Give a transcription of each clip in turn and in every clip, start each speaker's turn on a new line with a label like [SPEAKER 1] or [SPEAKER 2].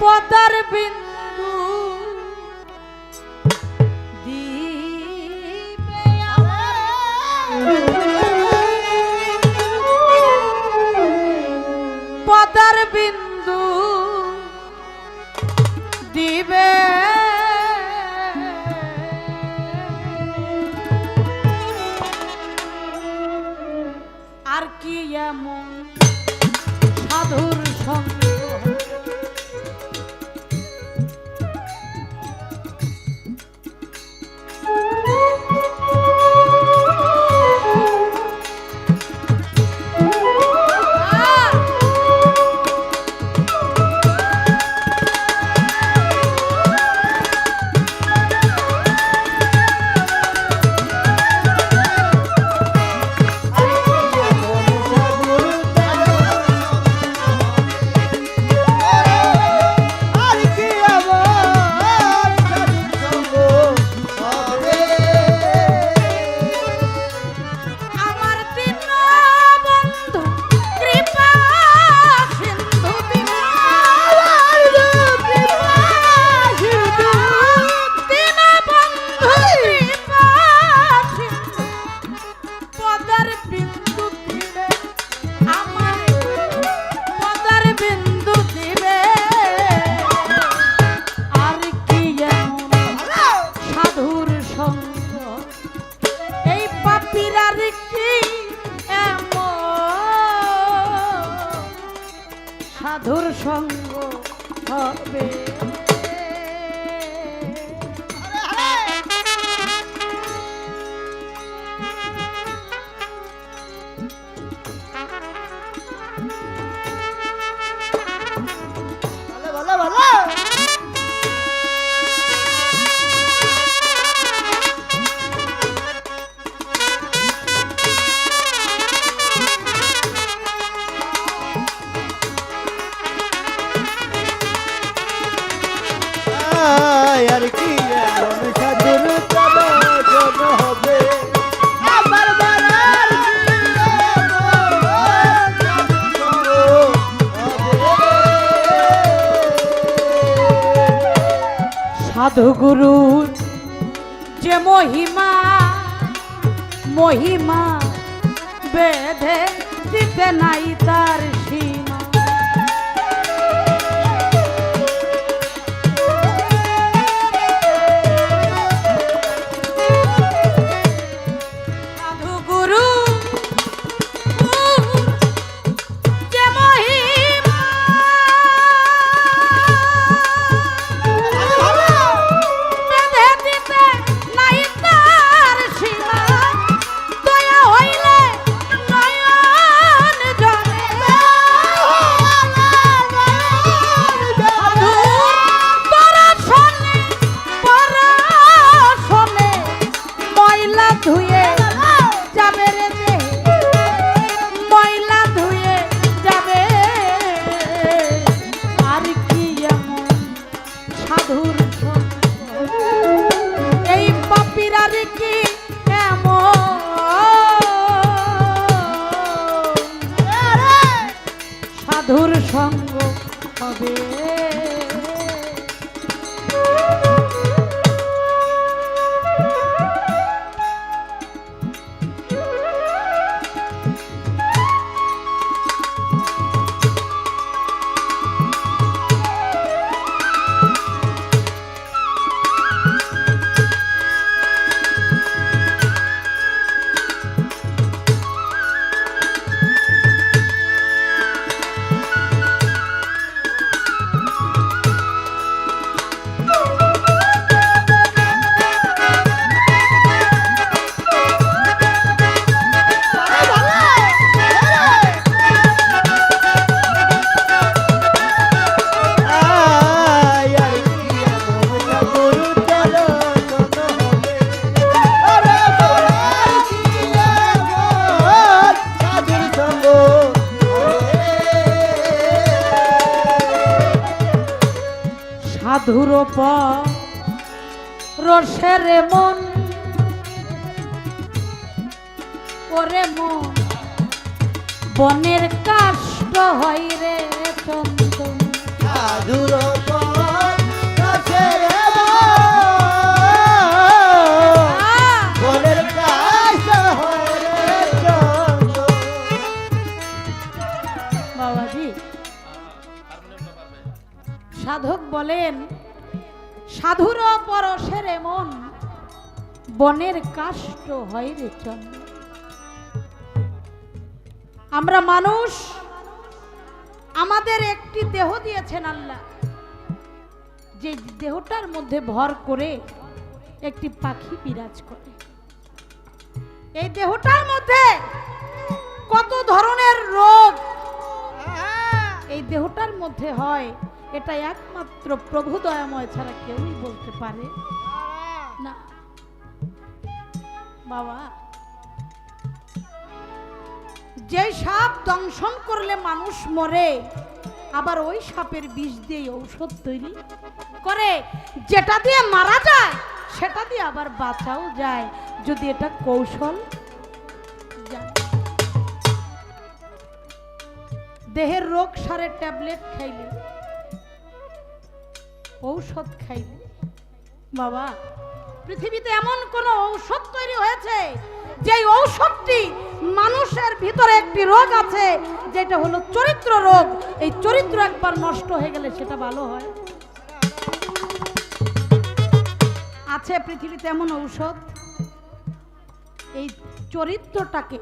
[SPEAKER 1] পদার বিন্দু দিবে পদার বিন্দু দিবে আর কি এমন সাধুর সঙ্গ সাধুর সঙ্গ হবে ভালো ভালো ভালো
[SPEAKER 2] আর কি এমন সাধুর প্রয়োজন হবে আমার বাড়ার
[SPEAKER 1] সাধু গুরুর যে মহিমা মহিমা বেঁধে দিতে নাই তার সীমা সাধুর সঙ্গ হবে সাধুর রসের মন ওরে মন বনের কাষ্ট হয় রে চন্দন
[SPEAKER 2] সাধুর
[SPEAKER 1] সাধক বলেন, সাধুর পরশের এমন বনের কাষ্ট হয় রে চন্দ্র। আমরা মানুষ, আমাদের একটি দেহ দিয়েছেন আল্লাহ, যে দেহটার মধ্যে ভর করে একটি পাখি বিরাজ করে। এই দেহটার মধ্যে কত ধরনের রোগ এই দেহটার মধ্যে হয়, এটা একমাত্র প্রভু দয়াময় ছাড়া কেউই বলতে পারে না। বাবা, যে সাপ দংশন করলে মানুষ মরে, আবার ওই সাপের বিষ দিয়ে ঔষধ তৈরি করে, যেটা দিয়ে মারা যায় সেটা দিয়ে আবার বাঁচাও যায়, যদি এটা কৌশল জানে। দেহের রোগ সারে ট্যাবলেট খাইলে, ঔষধ খাইলে, বাবা পৃথিবীতে এমন কোন ঔষধ তৈরি হয়েছে যে ঔষধটি মানুষের ভিতরে একটি রোগ আছে, যেটা হলো চরিত্র রোগ। এই চরিত্র একবার নষ্ট হয়ে গেলে সেটা ভালো হয়? আছে পৃথিবীতে এমন ঔষধ? এই চরিত্রটাকে,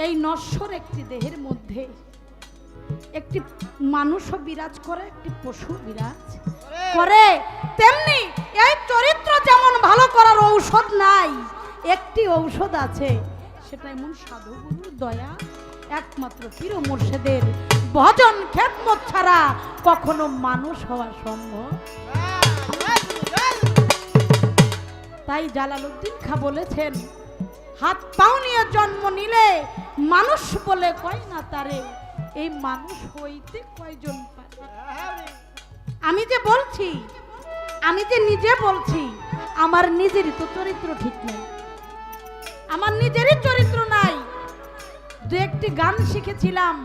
[SPEAKER 1] এই নশ্বর একটি দেহের মধ্যে একটি মানুষও বিরাজ করে, একটি পশু বিরাজ করে, তেমনি এই চরিত্র যেমন ভালো করার ঔষধ নাই, একটি ঔষধ আছে, সেটা এমন সাধুগুরুর দয়া, একমাত্র পীর মুর্শিদের ভজন খেদমত ছাড়া কখনো মানুষ হওয়া সম্ভব। তাই জালালউদ্দিন খাঁ বলেছেন, হাত পাও নিয়ে জন্ম নিলে মানুষ বলে কয় না তারে, এই মানুষ হইতে কয়জন পারে। আমি যে বলছি, আমি যে নিজে বলছি, আমার নিজেরই তো চরিত্র ঠিক নাই, আমার নিজেরই চরিত্র নাই। দু একটি গান শিখেছিলাম,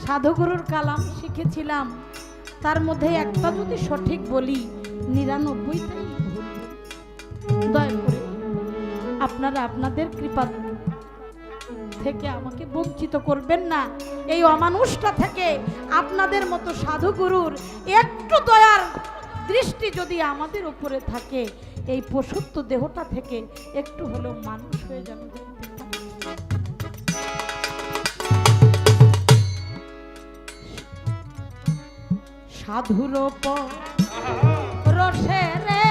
[SPEAKER 1] সাধুগুরুর কালাম শিখেছিলাম, তার মধ্যে একটা যদি সঠিক বলি, ৯৯টাই ভুল। দয়া করে আপনারা আপনাদের কৃপা থেকে আমাকে বঞ্চিত করবেন না। এই অমানুষটা থেকে আপনাদের মতো সাধুগুরুর একটু দয়ার দৃষ্টি যদি আমাদের উপরে থাকে, এই পশুত্ব দেহটা থেকে একটু হলেও মানুষ হয়ে যাবে। সাধুর রসে রে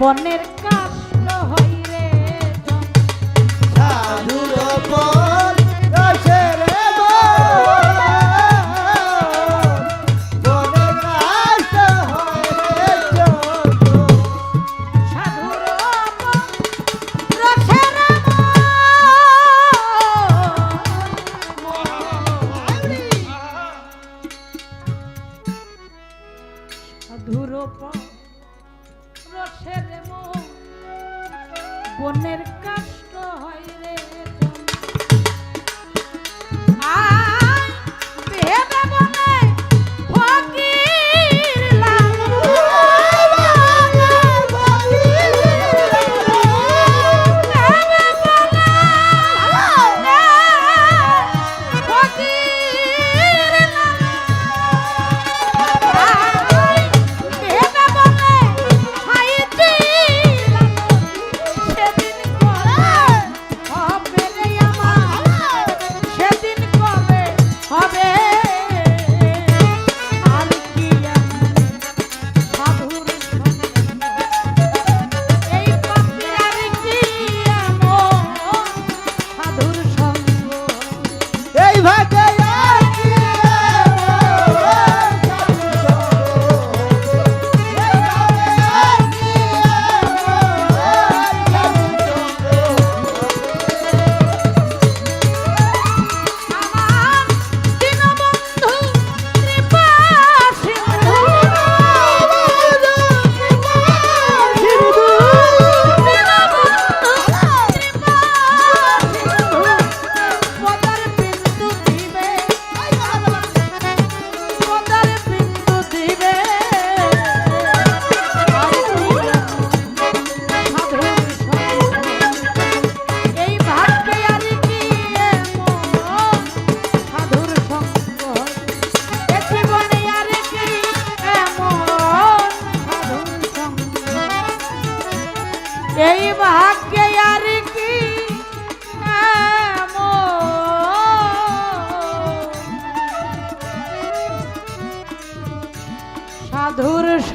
[SPEAKER 1] বনের কাষ্ট হই রে,
[SPEAKER 2] সাধুর রসের বনের কাষ্ট হয় রে চন্দ্র।
[SPEAKER 1] সাধুর রসের সাধুর রসের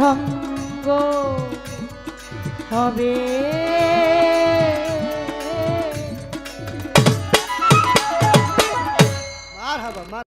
[SPEAKER 1] সঙ্গ হবে।
[SPEAKER 2] মারহাবা,